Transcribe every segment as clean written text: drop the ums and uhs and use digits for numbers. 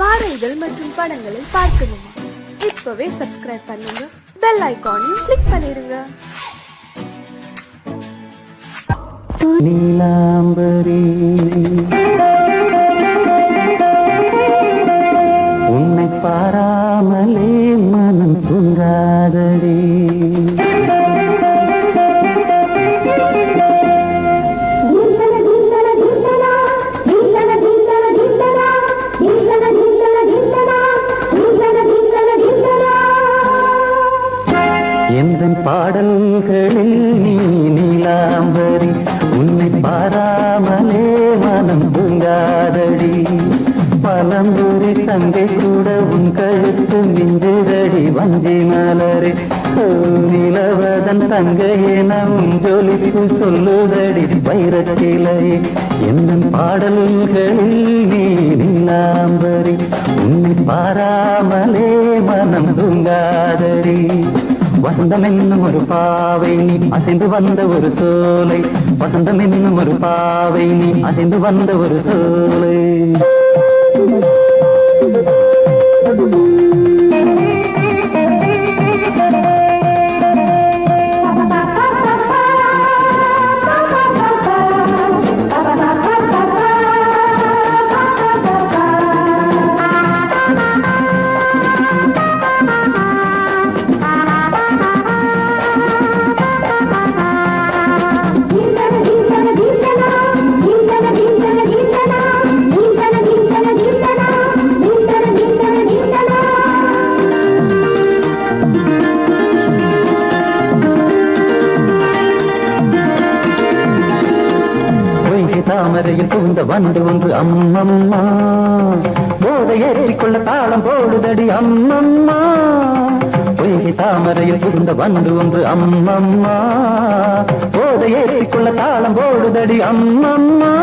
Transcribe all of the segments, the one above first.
பாடல்கள் மற்றும் படங்களை பார்க்கணுமா? இப்பவே சப்ஸ்கிரைப் பண்ணுங்க, பெல் ஐகானையும் கிளிக் பண்ணிருங்க. நீலாம்பரி உன்னை பாராமலே மனம் தூங்காதடி. எந்தன் பாடல்களில் நீ நீலாம்பரி உன்னை பாராமலே மனம் தூங்காதடி. பலம்புரி தங்கை கூட உன் கழுத்து மிஞ்சுதடி வஞ்சி மலரே. நிலவதன் தங்கையே நம் ஜொலிப்பு சொல்லுதடி வைரச்சிலை. எந்தன் பாடல்களில் நீ நீலாம்பரி உன்னை பாராமலே மனம் தூங்காதடி. வசந்தம் என்னும் ஒரு பாவை நீ அசைந்து வந்த ஒரு சோலை. வசந்தம் என்னும் ஒரு பாவை நீ அசைந்து வந்த ஒரு சோலை. தாமரையில் புகுந்த வண்டு ஒன்று அம்மம்மா போதை ஏற்றிக்கொள்ள தாளம் போடுதடி அம்மம்மா. பொய்கை தாமரையில் புகுந்த வண்டு ஒன்று அம்மம்மா போதை ஏற்றிக்கொள்ள தாளம் போடுதடி அம்மம்மா.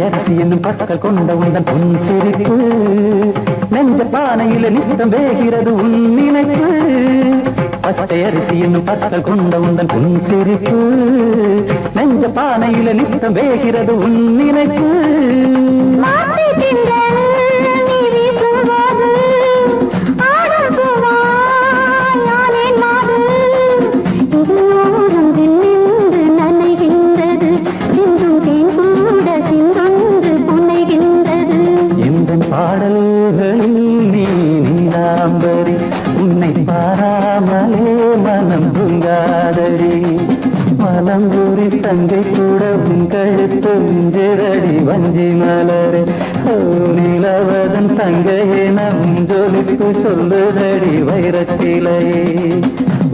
அரிசி என்னும் பற்கள் கொண்ட உந்தன் பொன் சிரிப்பு நெஞ்ச பானையில நித்தம் வேகிறது உன் நினைப்பு. பச்சை அரிசி என்னும் பற்கள் கொண்ட உந்தன் பொன் சிரிப்பு நெஞ்ச பானையில நித்தம் வேகிறது உன் நினைப்பு. பாடல்களில் நீ நீலாம்பரி உன்னை பாராமலே மனம் தூங்காதடி. மலம்பூரி தங்கை கூட உன் கழுத்து மிஞ்சுதடி வஞ்சி மலரே. நிலவதன் தங்கையே நம் ஜொலிப்பு சொல்லுதடி வைரச்சிலையே.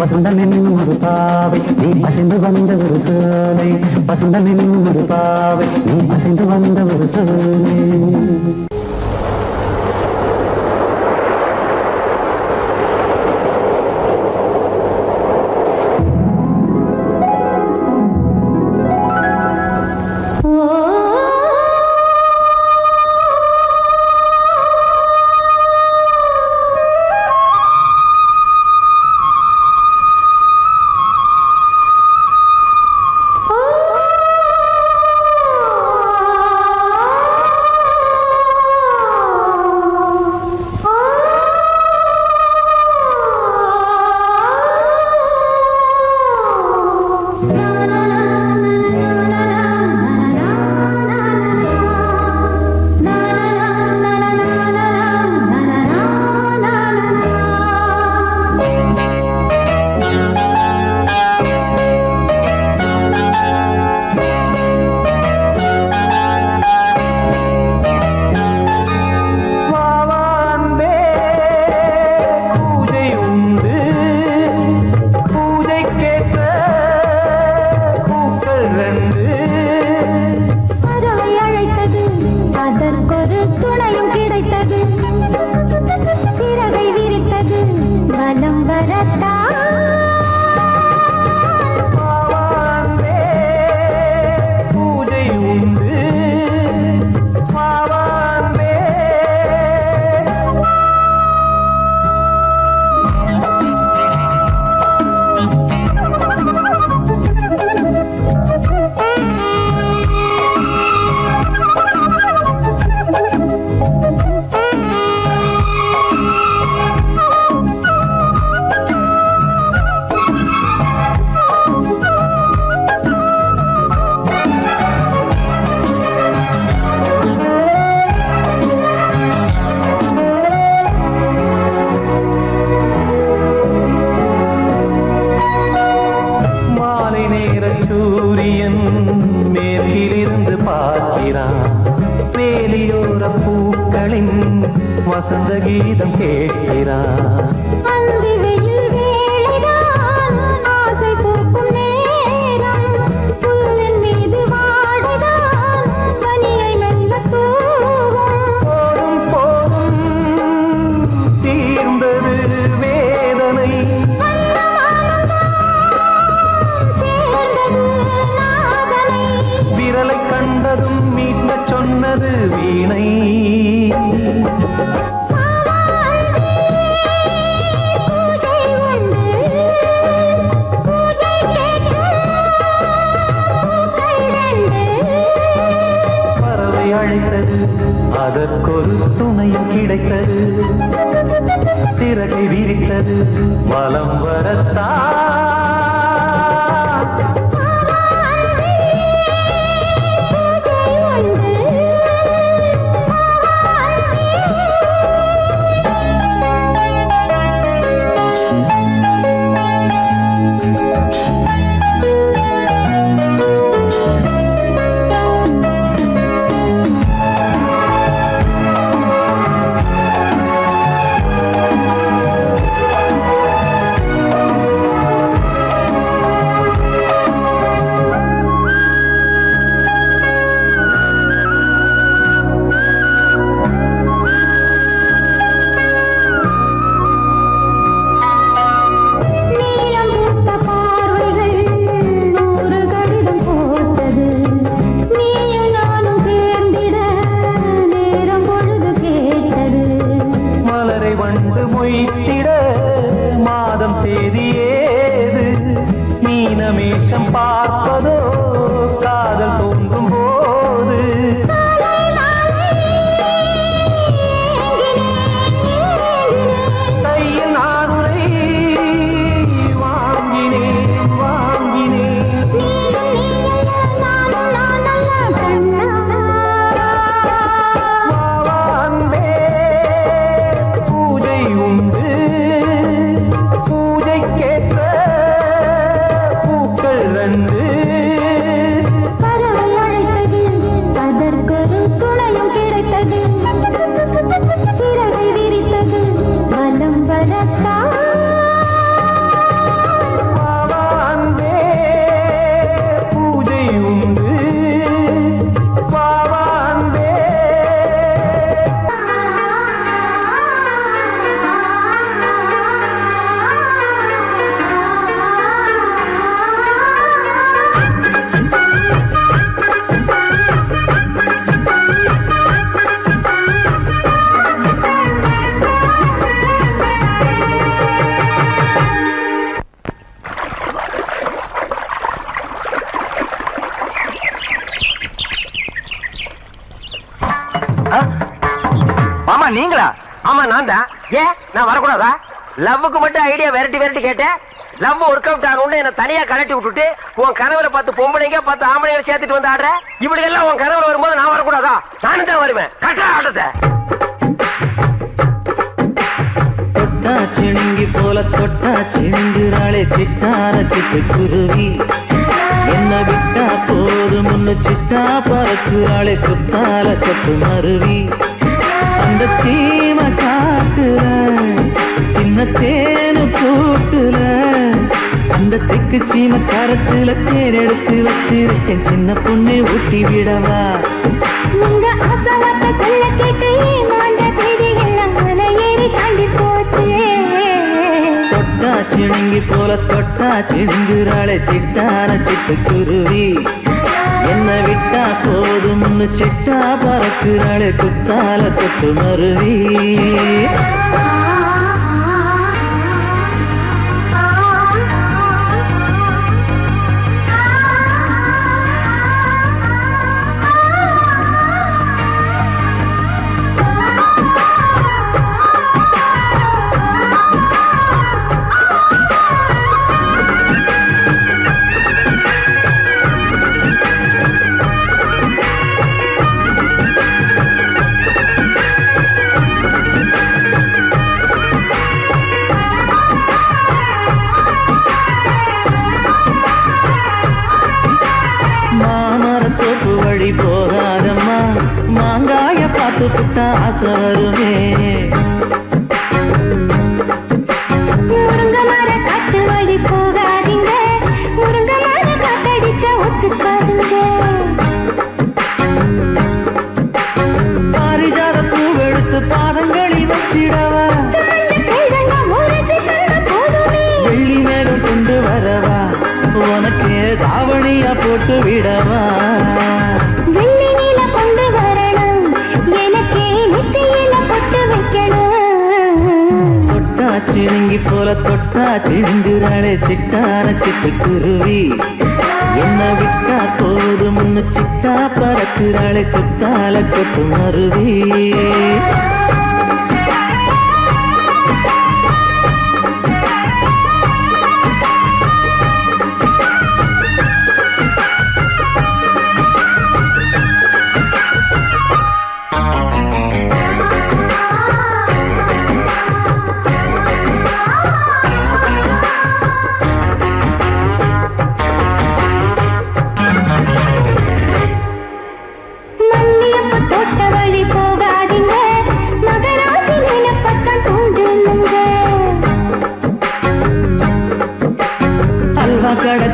வசந்தம் என்னும் ஒரு பாவை நீ அசைந்து வந்த ஒரு சோலை. வசந்தம் என்னும் ஒரு பாவை நீ அசைந்து வந்த ஒரு சோலை. வசந்த கீதம் கேட்கிறார். அந்தி வெயில் வேளைதான் ஆசை பூக்கும் நேரம், புல்லின் மீது வாடைதான் பனியை மெல்ல தூவும். போதும் போதும் தீர்ந்தது வேதனை, சேர்ந்தது நாதனை, விரலை கண்டதும் மீட்க சொன்னது வீணை. பூஜை உண்டு, பூஜை கேட்கும் பூக்கள் ரெண்டு. பறவை அழைத்தது, அதற்கொரு துணையும் கிடைத்தது. சிறகை விரித்தது, வலம் வரத்தான். நீலம் பூத்த பார்வைகள் நூறு கடிதம் போட்டது, நீயும் நானும் சேர்ந்திட நேரம் பொழுது கேட்டது. மலரை வண்டு மொய்த்திட மாதம் தேதி ஏது, மீனமேஷம் பார்ப்பதோ காதல் தோன்றும் போது. கையில் நானுரை வாங்கினேன் வாங்கினேன். வாவான்பே பூஜை உண்டு, பூஜைக்கேற்ற பூக்கள் ரெண்டு. பறவை அழைத்தது, அதற்கொரு துணையும் கிடைத்தது. சிறகை விரித்தது, வலம் வரத்தான். வாவான்பே பூஜை உண்டு, வாவான்பே. ஆமா நீங்களா? ஆமா நான் தான். ஏன் நான் வரக்கூடாதா? லவ்வுக்கு மட்டும் ஐடியா விரட்டி கேட்டேன். லவ் ஒர்க் அவுட் ஆகணும்னு என்ன தனியா கலட்டி விட்டுட்டு உன் கனவுல 10 பொம்பளைங்க 10 ஆம்பளைங்க சேர்த்துட்டு வந்து ஆடுற. இப்படி எல்லாம் உன் கனவுல வரும்போது நான் வரக்கூடாதா? நானும் தான் வருவேன். கட்டா ஆட்டத்தை தொட்டா சிணுங்கி போல தொட்டா சிணுங்குறாளே சிட்டார சிட்டுக்குருவி. என்ன விட்டா போதும் முன்னு சிட்டா பறக்குறாளே குத்தால கொத்து மருவி. அந்த சீம காட்டுல சின்ன தேனு கூட்டுல, அந்த தெக்கு சீம கரத்துல தேன் எடுத்து வச்சிருக்கேன். சின்ன பொண்ணு ஊட்டி விடவா? உங்க அப்பவத்த சொல்ல கேட்டு ஏமாண்ட தேதியெல்லாம் மலை ஏறி தாண்டி போச்சு. தொட்டா சிணுங்கி போல தொட்டா சிணுங்குறாளே சிட்டார சிட்டுக்குருவி. என்ன விட்டா போதும் சிட்டா பறக்குறாளே குத்தால தொட்டு மருவி. வழி போகாதம்மா, மாங்காய பார்த்து புட்டா ஆசை வருமே. தொட்டு விடவா வெள்ளி நீல கொண்டு வரணும் எனக்கே நெத்தியில பொட்டு வைக்கணும் தொட்டா சிணுங்கி போல தொட்டா சிந்துறாளே சிட்டான சிட்டுக்குருவி என்ன விட்டா போதும் முன்னு சிட்டா பறக்குறாளே குத்தால கொட்டு மருவி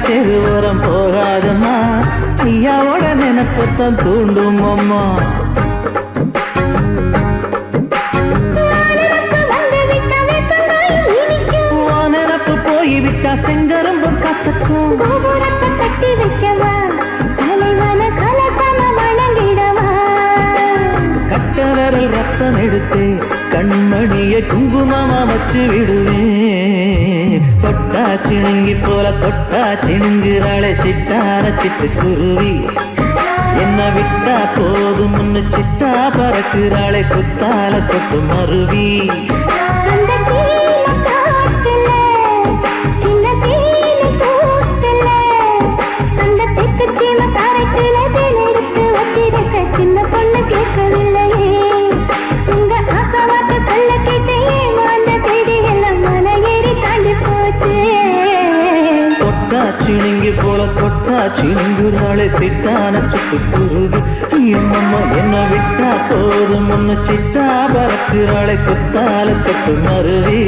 தெருவோரம் போகாதம்மா ஐயாவோட நினைப்பத்தான் தூண்டும் அம்மா நினப்பு போய்விட்டா செங்கரும்பு கசக்கும் கட்டி வைக்கவா தலைவன கலசம வணங்கிடவா கட்ட விரல் ரத்தம் எடுத்து கண்மணியை குங்குமமா வச்சு விடுவேன் தொட்டா சிணுங்கி போல தொட்டா சிணுங்குறாளே சிட்டான சிட்டுக்குருவி என்ன விட்டா போதும் முன்னு சிட்டா பறக்குறாளே குத்தால கொட்டு மருவி சின்ன பொண்ணு கேட்கவில்லையே உங்க ஆசவாக்க சொல்ல கேட்டையே அந்த செய்தி எல்லாம் மன ஏறி தாண்டி போச்சு தொட்டா சிணுங்கி போல தொட்டா சிணுங்குறாளே சிட்டான சிட்டுக்குருவி எம்மம்மா என்ன விட்டா போதும் முன்னு சிட்டா பறக்குறாளே குத்தால கொட்டு மருவி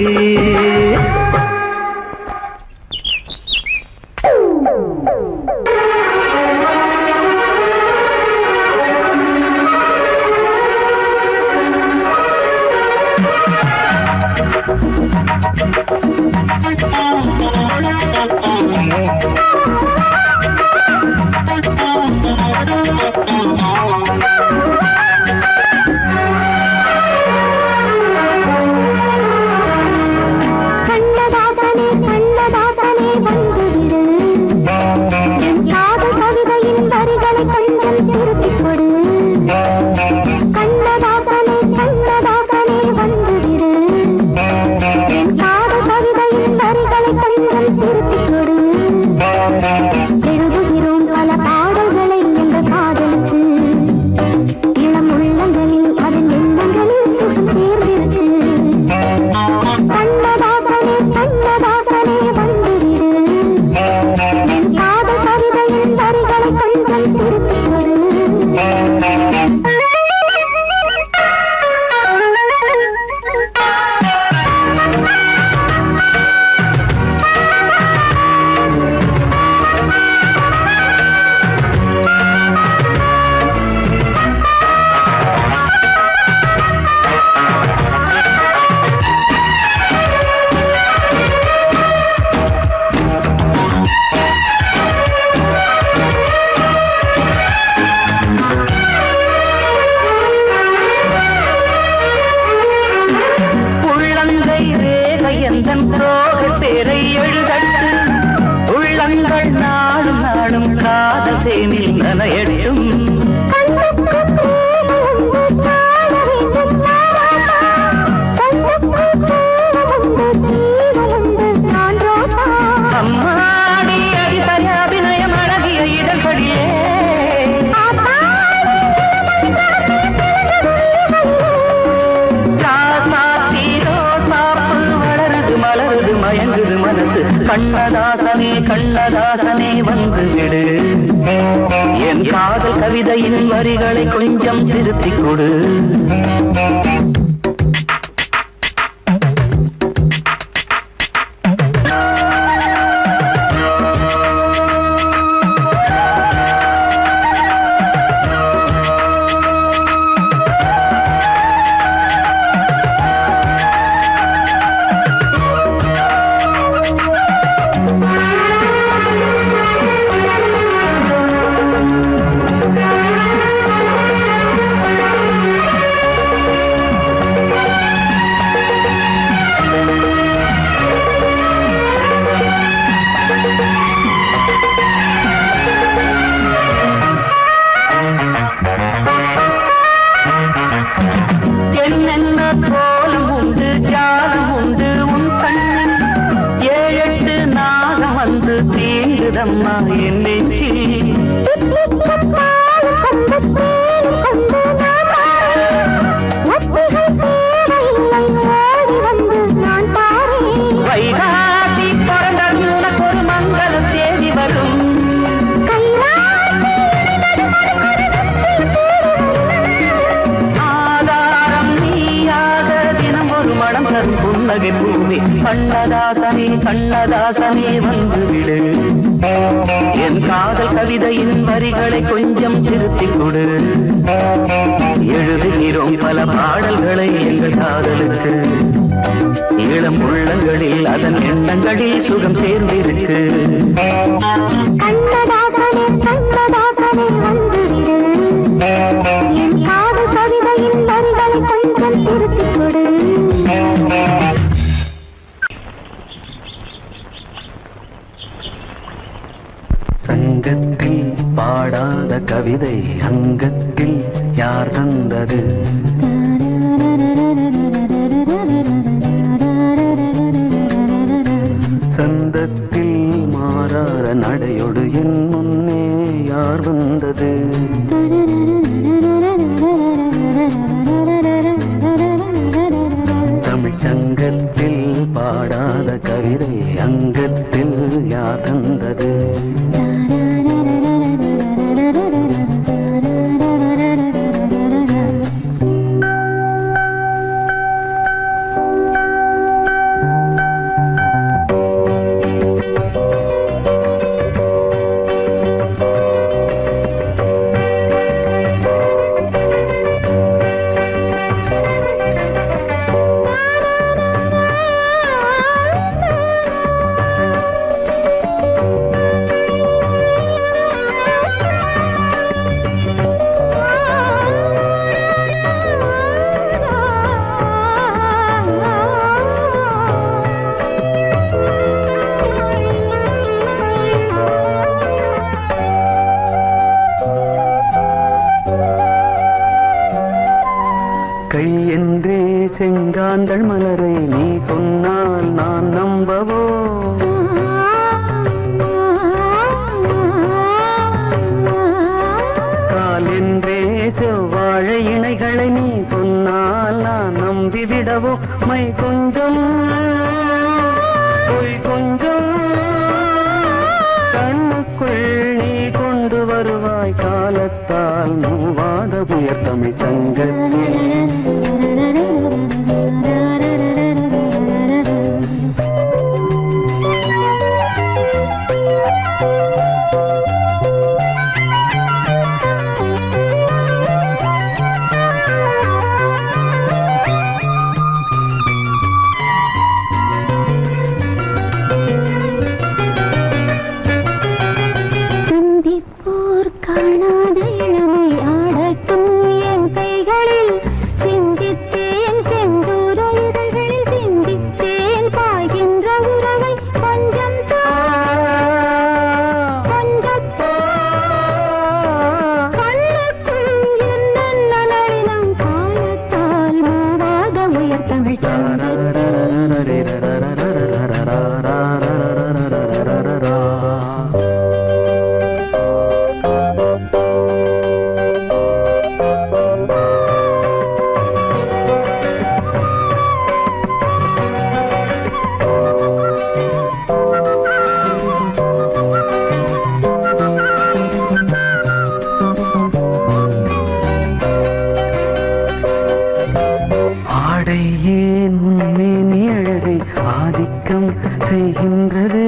கண்ணதாசனே கண்ணதாசனே வந்து விடு என் காதல் கவிதையின் வரிகளை கொஞ்சம் திருத்திக் கொடு கண்ணதாசனே கண்ணதாசனே வந்துவிடு என் காதல் கவிதையின் வரிகளை கொஞ்சம் திருத்திக் கொடு எழுதுகிறோம் பல பாடல்களை எங்கள் காதலுக்கு இளம் உள்ளங்களில் அதன் எண்ணங்களில் சுகம் சேர்ந்திருக்கு கண்ணதாசனே கண்ணதாசனே வந்துவிடு என் காதல் கவிதையின் வரிகளை கொஞ்சம் திருத்திக் கொடு சங்கத்தில் பாடாத கவிதை அங்கத்தில் யார் தந்தது சந்தத்தில் மாறாத நடையோடு என் முன்னே யார் வந்தது தமிழ்ச்சங்கத்தில் பாடாத கவிதை அங்கத்தில் யார் தந்தது கை என்றே செங்காந்தள் மலரை நீ சொன்னால் நான் நம்பவோ கால் என்றே செவ்வாழை இணைகளை நீ சொன்னால் நான் நம்பிவிடவோ மை கொஞ்சம் பொய் கொஞ்சம் கண்ணுக்குள் நீ கொண்டு வருவாய் காலத்தால் மூவாத புயர் தமிழ் சங்கத்தில் காணாத இளமை ஆடட்டும் என் கைகளில் சிந்தித்தேன் செந்தூர இதழ்களில் சிந்தித்தேன் பாய்கின்ற உறவை கொஞ்சம் கொஞ்சம் கண்ணுக்குள் என்ன நளினம் காலத்தால் மூவாத உயர் தமிழ் ஏன் உண்மை நீ அழகை ஆதிக்கம் செய்கின்றது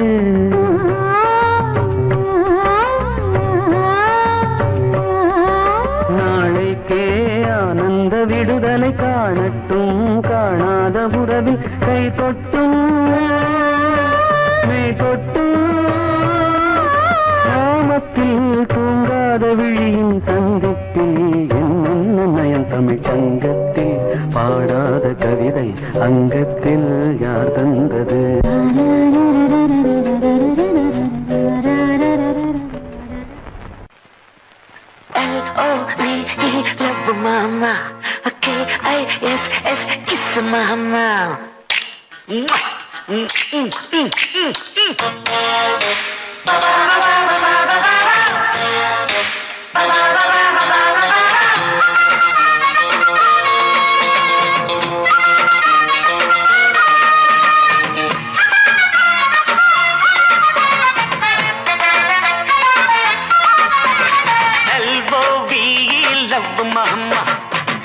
நாளைக்கே ஆனந்த விடுதலை காணட்டும் காணாத உறவில் கை தொட்டும் மெய் தொட்டும் கிராமத்தில் தூங்காத விழியின் சந்திப்பில் என்ன நயம் தமிழ் சங்கத்தில் பாடாத கவிதை அங்கத்தில் யார் தந்தது L-O-V-E love mama K-I-S-S kiss mama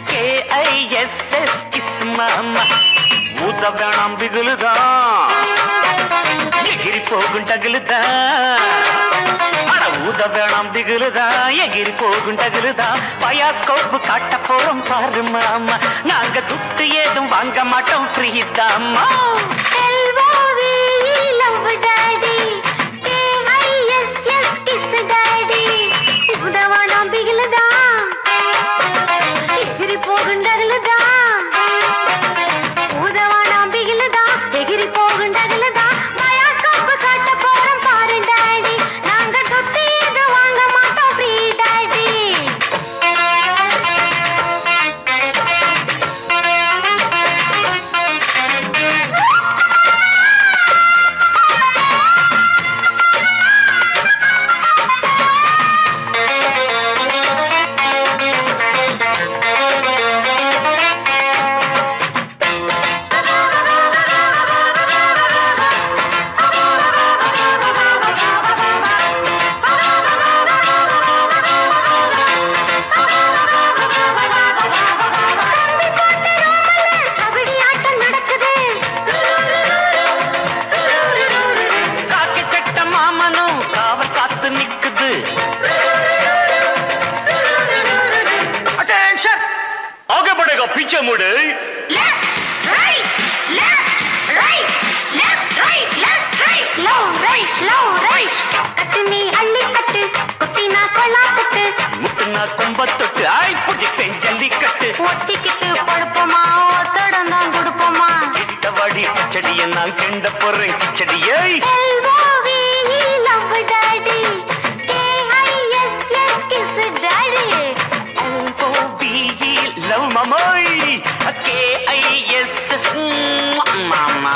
K-I-S-S kiss mama உத வேணாம் திகிலுதான் டகுலுதா அட ஊத வேணாம் திகுலுதா எகிரி போகும் டகுலுதா பயாஸ்கோப்பு காட்ட போறோம் பாரு மாமா நாங்க துட்டு ஏதும் வாங்க மாட்டோம் ஃப்ரீ தாமா पीछे मुड़े முத்துனா கும்பத்தொட்டு ஆய் புடிப்பேன் ஜல்லிக்கட்டு ஒட்டிக்கிட்டு படுப்போமா ஒத்தடந்தான் கொடுப்போமா கிட்டவாடி கிச்சடியை நான் கிண்ட போறேன் கிச்சடியை love mamoy KISS mama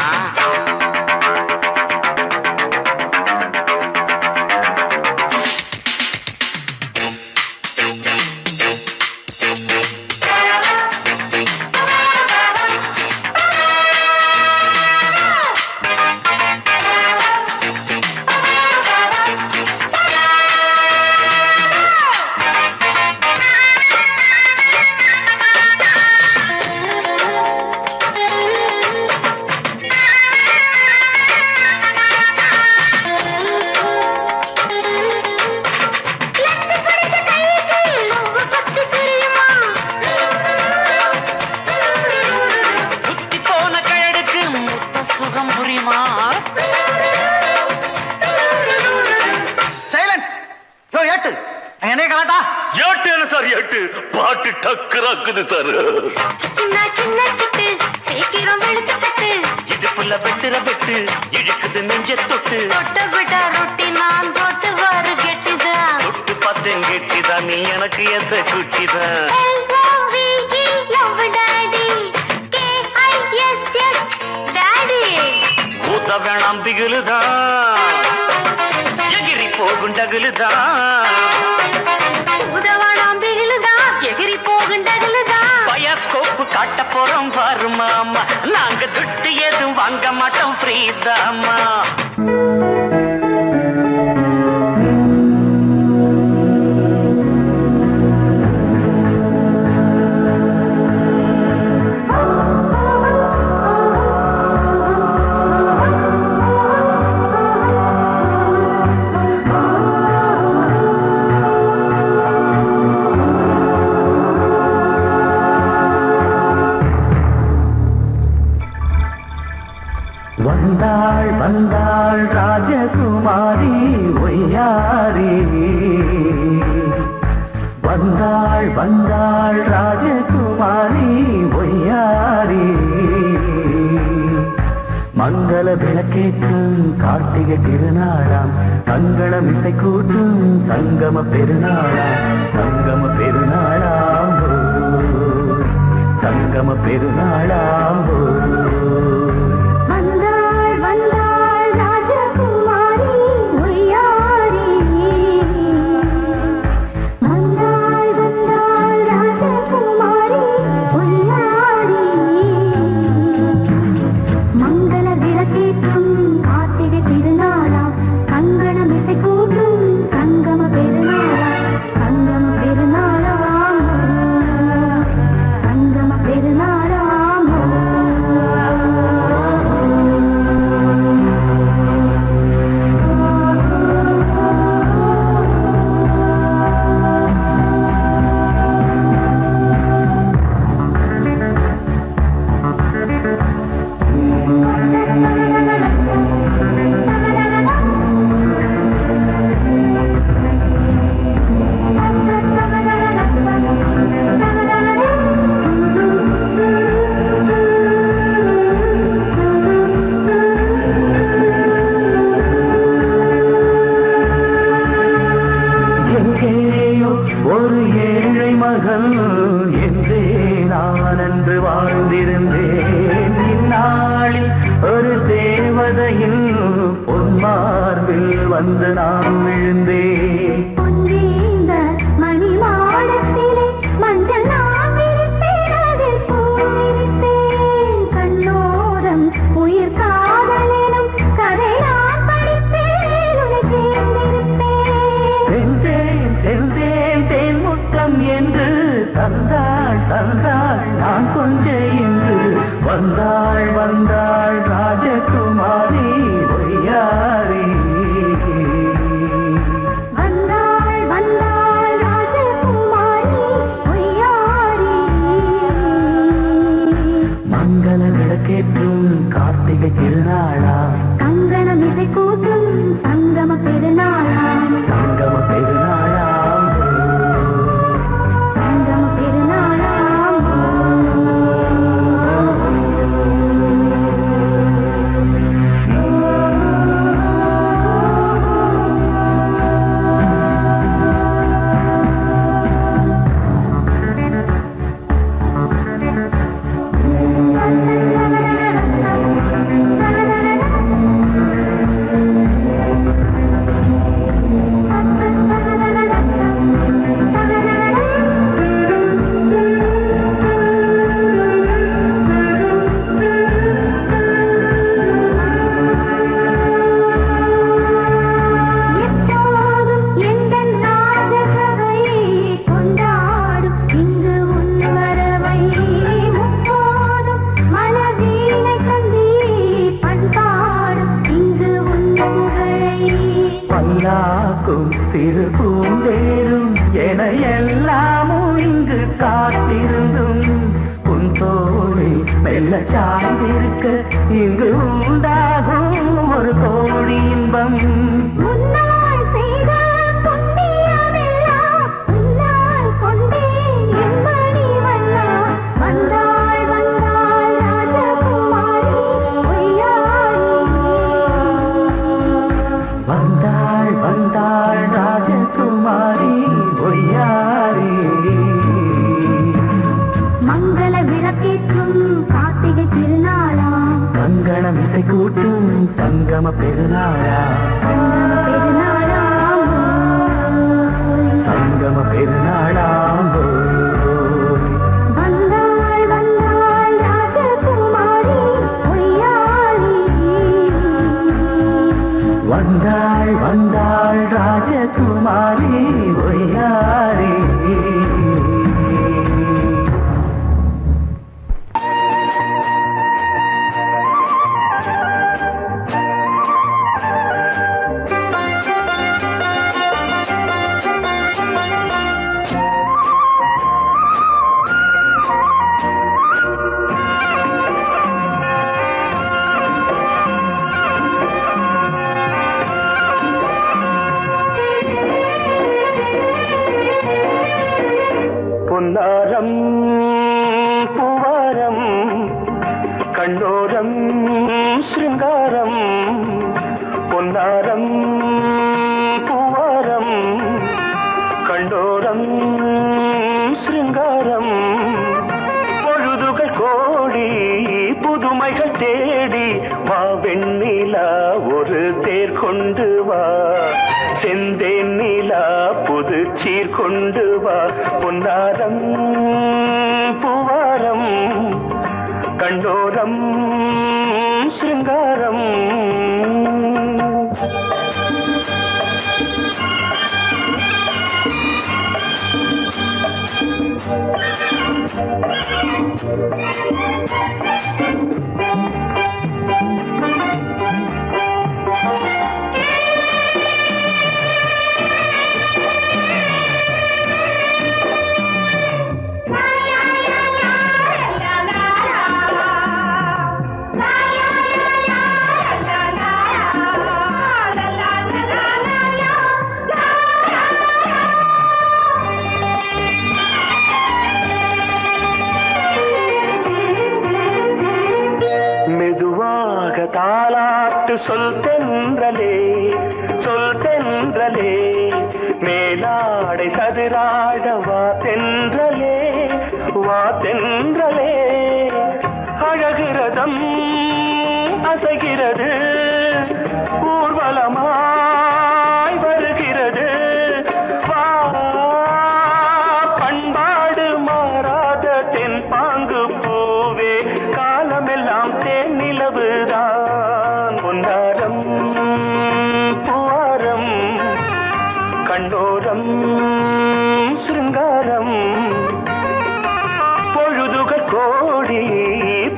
பாட்டு டக்கராக்குது சார் இடுப்புல வெட்டுற வெட்டு இழுக்குது நெஞ்ச தொட்டு தொட்டு பார்த்தேன் கெட்டிதா நீ எனக்கு எந்த குட்டிதான் ஊத்த வேணாம் திகுலுதா எகிரி போகும் டகுலுதா பயாஸ்கோப்பு காட்ட போறோம் பாரு மாமா நாங்க துட்டு எதுவும் வாங்க மாட்டோம் ஃப்ரீ தாமா வந்தாள் வந்தாள் ராஜகுமாரி ஒய்யாரி வந்தாள் வந்தாள் ராஜகுமாரி ஒய்யாரி மங்கள விளக்கேற்றும் கார்த்திகை திருநாளாம் தங்களம் இசை கூட்டும் சங்கம பெருநாளாம் சங்கம பெருநாளாம் சங்கம பெருநாளாம் சங்கம ஒரு ஏழை மகள் என்றே நான் அன்று வாழ்ந்திருந்தேன். இந்நாளில் ஒரு தேவதையில் பொன்மார்பில் வந்து நான் விழுந்தேன். பொன்னேந்த மணி மாடத்திலே மஞ்சள் நான் விரித்தேன், அதில் பூ விரித்தேன். கண்ணோரம் உயிர் காதலினும் கதை நான் படித்தேன், உன்னை சேர்ந்திருப்பேன். சென்றேன் சென்றேன் தேன் முத்தம் என்று தந்தாள் தந்தாள் நான் கொஞ்ச என்று வந்தாள் வந்தாள் ராஜகுமாரி ஒய்யாரி. வந்தாள் வந்தாள் ராஜகுமாரி ஒய்யாரி. மங்கள விளக்கேற்றும் கார்த்திகை திருநாளா, கங்கணம் இசை கூட்டும் சங்கம பெருநாளாம், சங்கம பெருநாளாம், சங்கம பெருநாளாம். எப்போதும் எந்தன் ராஜசபையை கொண்டாடும் இங்கு உன் வரவை. முப்போதும் மனவீணை தந்தி பண்பாடும் இங்கு உன் புகழை. பல்லாக்கும் சிறு பூந்தேரும் என எல்லாமும் இங்கு காத்திருந்தும் உன் தோழி மெல்ல சாய்ந்திருக்க இங்கு உண்டாகும் ஒரு கோடி இன்பம். முன்னால் செய்த புண்ணியமெல்லாம் உன்னால் கொண்டேன் என் மணி வண்ணா. வந்தாள் வந்தாள் ராஜகுமாரி ஒய்யாரி. வந்தாள் வந்தாள் ராஜகுமாரி ஒய்யாரி. மங்கள விளக்கேற்றும் கார்த்திகை திருநாளாம், கங்கணம் இசை கூட்டும் சங்கம பெருநாளா, சங்கம பெருநாளாம். சங்கம பெருநாளாம். வந்தாள் வந்தாள் ராஜகுமாரி ஒய்யாரி. வந்தாள் வந்தாள் ராஜகுமாரி ஒய்யாரி. பொன்னாரம் பூவாரம் கண்ணோரம் சிருங்காரம். பொன்னாரம் பூவாரம் கண்ணோரம் சிருங்காரம். பொழுதுகள் கோடி புதுமைகள் தேடி வா வெண்ணிலா ஒரு தேர் கொண்டு வா. செந்தேன் நிலா புது சீர் கொண்டு வா. பொன்னாரம் பூவாரம் கண்டோரம் சிருங்காரம். சொல் தென்றலே சொல் தென்றலே மேலாடை சதுராட வா தென்றலே வா தென்றலே அழகிறதம் அசைகிறது ஊர்வலமாய் வருகிறது வா பண்பாடு மாறாத தென் பாங்கு பூவே காலமெல்லாம் தேன் நிலவுதான் பொன்னாரம் பூவாரம் கண்டோரம் சிருங்காரம் பொழுதுகள் கோடி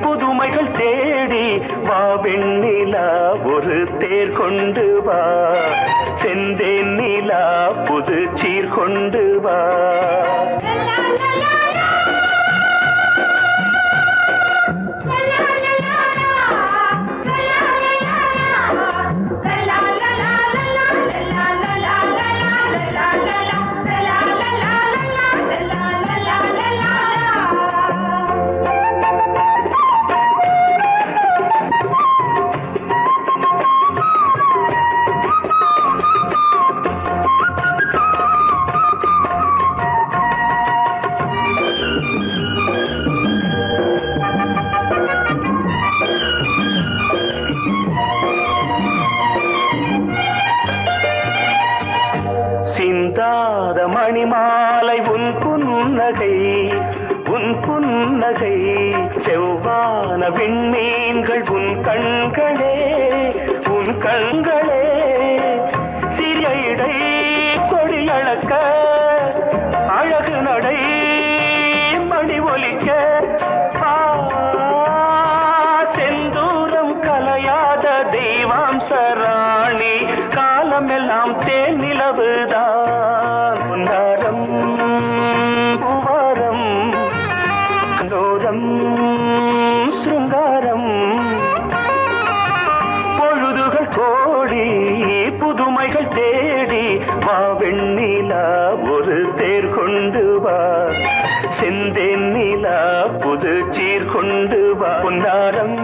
புதுமைகள் தேடி வா வெண்ணிலா ஒரு தேர் கொண்டு வா செந்தேன் நிலா புது சீர் கொண்டு வா சிந்தாத மணிமாலை உன் புன்னகை செவ்வான விண்மீன்கள் உன் கண்களே சிறிய இடை கொடியளக்க அழகு நடை மணி ஒலிக்க செந்தூரம் கலையாத தெய்வாம்சராணி காலமெல்லாம் தேன் நிலவுதான் பொன்னாரம் பூவாரம் கண்டோரம் சிருங்காரம் பொழுதுகள் கோடி புதுமைகள் தேடி வா வெண்ணிலா ஒரு தேர் கொண்டு வா செந்தேன் நிலா புது சீர் கொண்டு வா பொன்னாரம்